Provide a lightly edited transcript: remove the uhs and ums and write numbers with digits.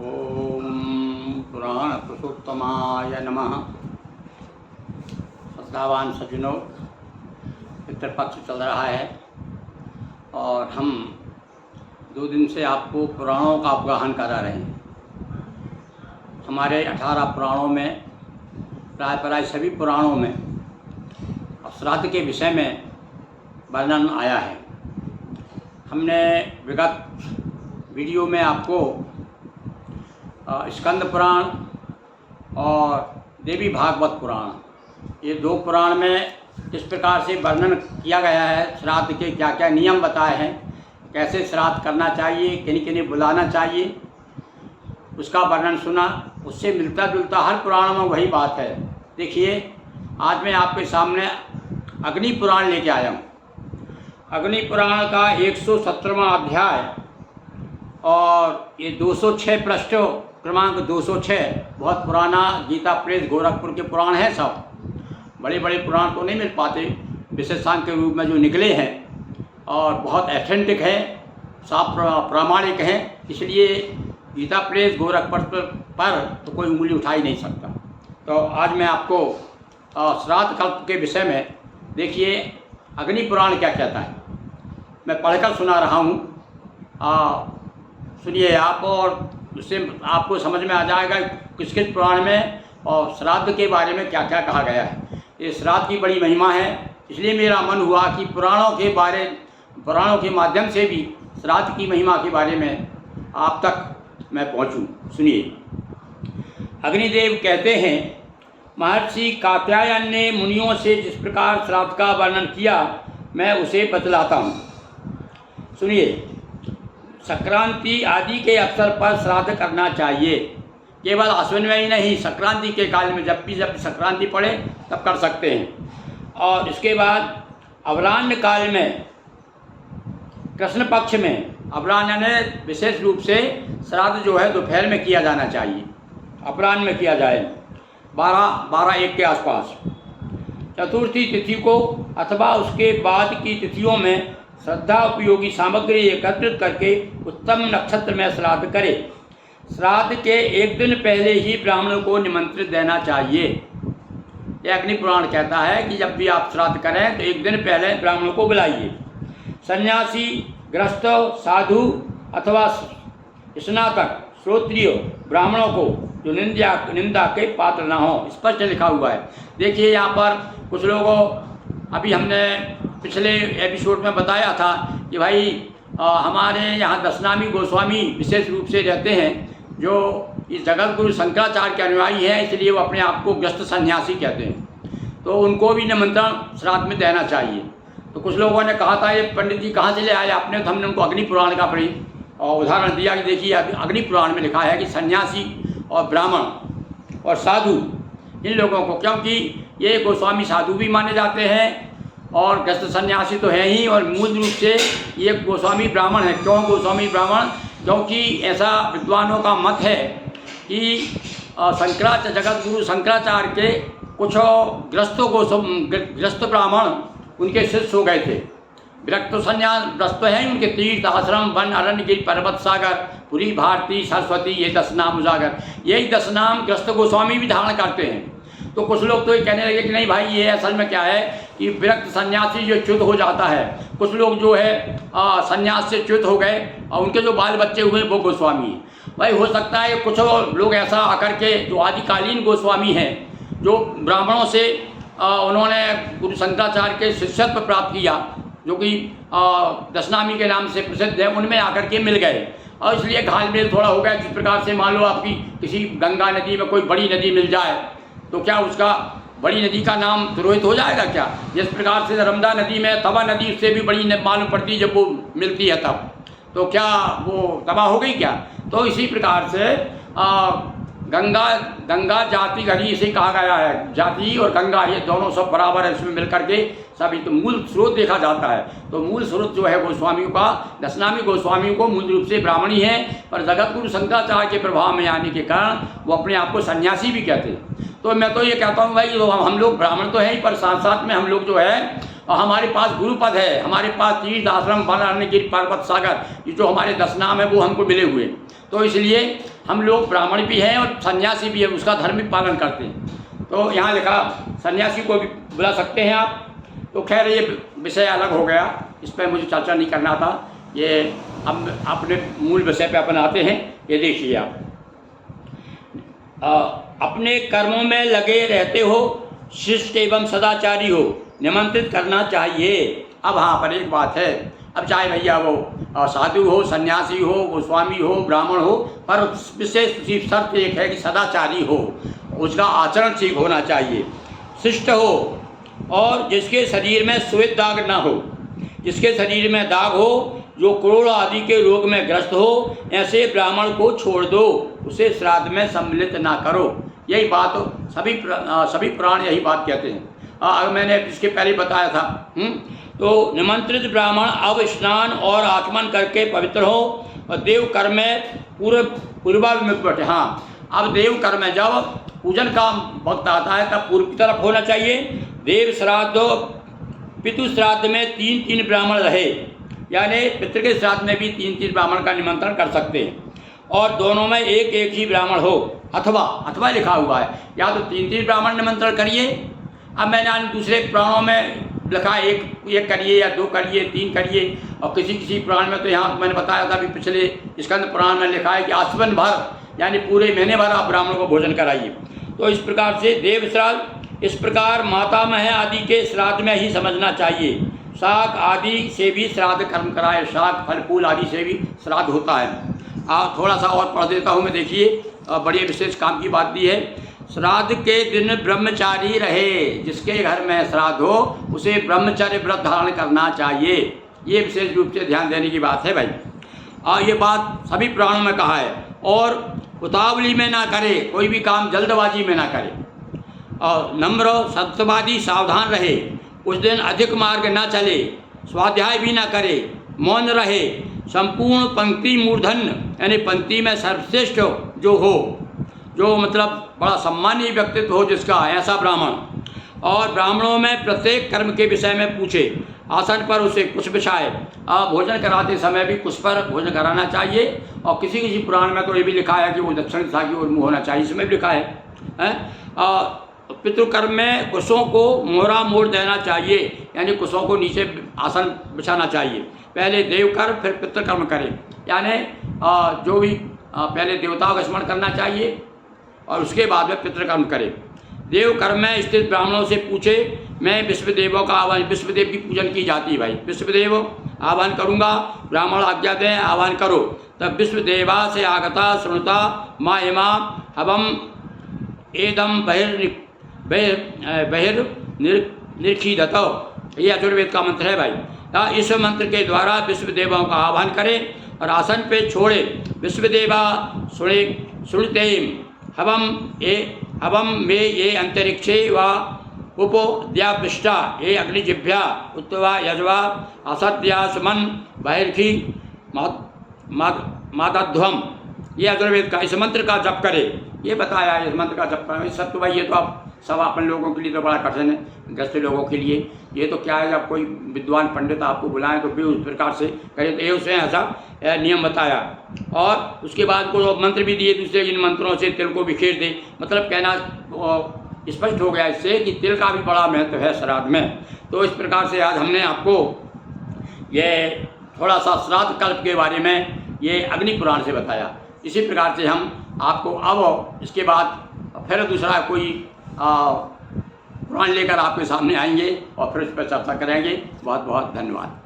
ओम पुराण पुरुषोत्तमाय नमः। श्रद्धावान सज्जनों, पितृपक्ष चल रहा है और हम 2 दिन से आपको पुराणों का अवगाहन करा रहे हैं। हमारे 18 पुराणों में प्राय सभी पुराणों में श्राद्ध के विषय में वर्णन आया है। हमने विगत वीडियो में आपको स्कंद पुराण और देवी भागवत पुराण, ये 2 पुराण में किस प्रकार से वर्णन किया गया है, श्राद्ध के क्या क्या नियम बताए हैं, कैसे श्राद्ध करना चाहिए, किन्हीं किन्हीं बुलाना चाहिए, उसका वर्णन सुना। उससे मिलता जुलता हर पुराण में वही बात है। देखिए, आज मैं आपके सामने अग्नि पुराण लेके आया हूँ। अग्नि पुराण का 117वां अध्याय और ये 206 पृष्ठ, क्रमांक 206, बहुत पुराना गीता प्रेस गोरखपुर के पुराण हैं। सब बड़े बड़े पुराण तो नहीं मिल पाते, विशेषांक के रूप में जो निकले हैं और बहुत ऑथेंटिक है, साफ प्रामाणिक हैं, इसलिए गीता प्रेस गोरखपुर पर तो कोई उंगली उठा ही नहीं सकता। तो आज मैं आपको श्राद्ध कल्प के विषय में, देखिए अग्नि पुराण क्या कहता है, मैं पढ़कर सुना रहा हूँ। सुनिए आप, और उससे आपको समझ में आ जाएगा किस किस पुराण में और श्राद्ध के बारे में क्या क्या कहा गया है। ये श्राद्ध की बड़ी महिमा है, इसलिए मेरा मन हुआ कि पुराणों के माध्यम से भी श्राद्ध की महिमा के बारे में आप तक मैं पहुँचूँ। सुनिए, अग्निदेव कहते हैं, महर्षि कात्यायन ने मुनियों से जिस प्रकार श्राद्ध का वर्णन किया, मैं उसे बतलाता हूँ। सुनिए, संक्रांति आदि के अवसर पर श्राद्ध करना चाहिए। केवल अश्विन में ही नहीं, संक्रांति के काल में जब संक्रांति पड़े तब कर सकते हैं। और इसके बाद अवराह्न काल में, कृष्ण पक्ष में, अवराह्न ने विशेष रूप से श्राद्ध जो है दोपहर में किया जाना चाहिए, अपराह्न में किया जाए 12-1 के आसपास। चतुर्थी तिथि को अथवा उसके बाद की तिथियों में श्रद्धा उपयोगी सामग्री एकत्रित करके उत्तम नक्षत्र में श्राद्ध करें। श्राद्ध के 1 दिन पहले ही ब्राह्मणों को निमंत्रित देना चाहिए। यह अग्नि पुराण कहता है कि जब भी आप श्राद्ध करें तो 1 दिन पहले ब्राह्मणों को बुलाइए। सन्यासी, गृहस्थ, साधु अथवा स्नातक श्रोत्रिय ब्राह्मणों को जो निंदा के पात्र ना हो, स्पष्ट लिखा हुआ है। देखिए यहाँ पर कुछ लोगों, अभी हमने पिछले एपिसोड में बताया था कि भाई हमारे यहाँ दशनामी गोस्वामी विशेष रूप से रहते हैं, जो इस जगत गुरु शंकराचार्य के अनुयायी हैं, इसलिए वो अपने आप को गृहस्थ सन्यासी कहते हैं। तो उनको भी निमंत्रण श्राद्ध में देना चाहिए। तो कुछ लोगों ने कहा था, ये पंडित जी कहाँ से ले आए आपने, तो हमने उनको अग्नि पुराण का उदाहरण दिया कि देखिए अग्नि पुराण में लिखा है कि सन्यासी और ब्राह्मण और साधु, इन लोगों को, क्योंकि ये गोस्वामी साधु भी माने जाते हैं और गृहस्थ सन्यासी तो है ही, और मूल रूप से ये गोस्वामी ब्राह्मण है। क्यों गोस्वामी ब्राह्मण? क्योंकि ऐसा विद्वानों का मत है कि जगत गुरु शंकराचार्य के कुछ गृहस्थ ब्राह्मण उनके शिष्य हो गए थे। विरक्त सन्यास ग्रस्त हैं, उनके तीर्थ, आश्रम, वन, अरण्य, गिरि, पर्वत, सागर, पुरी, भारती, सरस्वती, ये 10 नाम उजागर, यही 10 नाम ग्रस्त गोस्वामी भी धारण करते हैं। तो कुछ लोग तो ये कहने लगे कि नहीं भाई, ये असल में क्या है कि विरक्त सन्यासी जो च्युत हो जाता है, कुछ लोग जो है सन्यास से च्युत हो गए और उनके जो बाल बच्चे हुए वो गोस्वामी हैं। भाई हो सकता है कुछ लोग ऐसा आकर के जो आदिकालीन गोस्वामी हैं, जो ब्राह्मणों से उन्होंने गुरु शंकराचार्य के शिष्यत्व प्राप्त किया, जो कि दशनामी के नाम से प्रसिद्ध है, उनमें आकर के मिल गए और इसलिए घालमेल थोड़ा हो गया। जिस प्रकार से मान लो आपकी किसी गंगा नदी में कोई बड़ी नदी मिल जाए तो क्या उसका बड़ी नदी का नाम तिरोहित हो जाएगा क्या? जिस प्रकार से नर्मदा नदी में तवा नदी उससे भी बड़ी मालूम पड़ती है जब वो मिलती है तब, तो क्या वो तबाह हो गई क्या? तो इसी प्रकार से गंगा जाति घड़ी इसे कहा गया है। जाति और गंगा ये दोनों सब बराबर है, इसमें मिलकर के सभी, तो मूल स्रोत देखा जाता है। तो मूल स्रोत जो है गोस्वामियों का, दशनामी गोस्वामियों को मूल रूप से ब्राह्मणी है, पर जगत गुरु शंकराचार्य के प्रभाव में आने के कारण वो अपने आप को सन्यासी भी कहते हैं। तो मैं तो ये कहता हूँ भाई, हम लोग ब्राह्मण तो हैं ही, पर साथ साथ में हम लोग जो है और हमारे पास गुरुपद है, हमारे पास तीर्थ आश्रम गिर पर्वत सागर, ये जो हमारे 10 नाम है वो हमको मिले हुए। तो इसलिए हम लोग ब्राह्मण भी हैं और सन्यासी भी है, उसका धर्म भी पालन करते हैं। तो यहाँ लिखा सन्यासी को भी बुला सकते हैं आप। तो खैर ये विषय अलग हो गया, इस पर मुझे चर्चा नहीं करना था। ये हम अपने मूल विषय पे अपन आते हैं। ये देखिए आप अपने कर्मों में लगे रहते हो, शिष्ट एवं सदाचारी हो, निमंत्रित करना चाहिए। अब हाँ पर एक बात है, अब चाहे भैया वो साधु हो, सन्यासी हो, गोस्वामी हो, ब्राह्मण हो, पर विशेष शर्त एक है कि सदाचारी हो, उसका आचरण ठीक होना चाहिए, शिष्ट हो और जिसके शरीर में श्वेत दाग ना हो, जिसके शरीर में दाग हो, जो क्रोध आदि के रोग में ग्रस्त हो, ऐसे ब्राह्मण को छोड़ दो, उसे श्राद्ध में सम्मिलित ना करो। यही बात सभी पुराण यही बात कहते हैं। मैंने इसके पहले बताया था। तो निमंत्रित ब्राह्मण अब स्नान और आचमन करके पवित्र हो और देव कर्म में पूर्वाभिमुख बैठे। हाँ, अब देव कर्म में जब पूजन का वक्त आता है तब पूर्व की तरफ होना चाहिए। देव श्राद्ध पितु श्राद्ध में 3 ब्राह्मण रहे, यानी पितृ के श्राद्ध में भी 3 ब्राह्मण का निमंत्रण कर सकते हैं और दोनों में एक ही ब्राह्मण हो, अथवा लिखा हुआ है, या तो 3 ब्राह्मण निमंत्रण करिए। अब मैंने दूसरे पुराणों में लिखा एक करिए या 2 करिए, 3 करिए, और किसी पुराण में तो यहाँ मैंने बताया था अभी पिछले स्कंद पुराण में लिखा है कि आश्वन भर, यानी पूरे महीने भर आप ब्राह्मण को भोजन कराइए। तो इस प्रकार से देव श्राद्ध इस प्रकार मातामह आदि के श्राद्ध में ही समझना चाहिए। शाक आदि से भी श्राद्ध कर्म कराए, शाक फल फूल आदि से भी श्राद्ध होता है। थोड़ा सा और पढ़ देता हूँ मैं, देखिए बड़ी विशेष काम की बात दी है। श्राद्ध के दिन ब्रह्मचारी रहे, जिसके घर में श्राद्ध हो उसे ब्रह्मचर्य व्रत धारण करना चाहिए। ये विशेष रूप से ध्यान देने की बात है भाई। ये बात सभी पुराणों में कहा है। और उतावली में ना करे, कोई भी काम जल्दबाजी में ना करे, और नम्र सत्यवादी सावधान रहे, उस दिन अधिक मार्ग ना चले, स्वाध्याय भी ना करे, मौन रहे, संपूर्ण पंक्ति मूर्धन्य यानी पंक्ति में सर्वश्रेष्ठ जो हो, जो मतलब बड़ा सम्मानीय व्यक्तित्व हो जिसका, ऐसा ब्राह्मण। और ब्राह्मणों में प्रत्येक कर्म के विषय में पूछे, आसन पर उसे कुश बिछाए। भोजन कराते समय भी कुश पर भोजन कराना चाहिए। और किसी पुराण में तो ये भी लिखा है कि वो दक्षिण दिशा की ओर मुँह होना चाहिए, इसमें भी लिखा है। पितृकर्म में कुशों को मोहरा मोड़ देना चाहिए, यानी कुशों को नीचे आसन बिछाना चाहिए। पहले देवकर्म फिर पितृकर्म करें, यानी जो भी पहले देवताओं का स्मरण करना चाहिए और उसके बाद में पितृकर्म करें। देवकर्म में स्थित ब्राह्मणों से पूछे, मैं विश्वदेवों का आह्वान, विश्वदेव की पूजन की जाती है भाई, विश्वदेव आह्वान करूँगा, ब्राह्मण आज्ञा दें, आह्वान करो। तब विश्वदेवा से आगता श्रृणुता माँ हेमा हवम एदम निर्खीदत। ये अजुर्वेद का मंत्र है भाई। इस मंत्र के द्वारा विश्वदेवों का आह्वान करें और आसन पे छोड़े। विश्वदेवा सुनते हवम में ये अंतरिक्षे व उपोद्यापृष्टा ये अग्निजिभ्या उत्तवा यजवा असद्या सुमन बहिर्खी मातध्वम। ये अजुर्वेद का इस मंत्र का जप करे, ये बताया इस मंत्र का जप करें। सब तो भाई ये तो आप सब अपन लोगों के लिए तो बड़ा कठिन है, ग्रस्त लोगों के लिए। ये तो क्या है, जब कोई विद्वान पंडित आपको बुलाएं तो भी उस प्रकार से करें। तो ये उसने ऐसा नियम बताया और उसके बाद को मंत्र भी दिए दूसरे, इन मंत्रों से तिल को बिखेर दे। मतलब कहना स्पष्ट हो गया इससे कि तिल का भी बड़ा महत्व है श्राद्ध में। तो इस प्रकार से आज हमने आपको ये थोड़ा सा श्राद्ध कल्प के बारे में ये अग्नि पुराण से बताया। इसी प्रकार से हम आपको अब इसके बाद फिर दूसरा कोई पुराण लेकर आपके सामने आएंगे और फिर इस पर चर्चा करेंगे। बहुत बहुत धन्यवाद।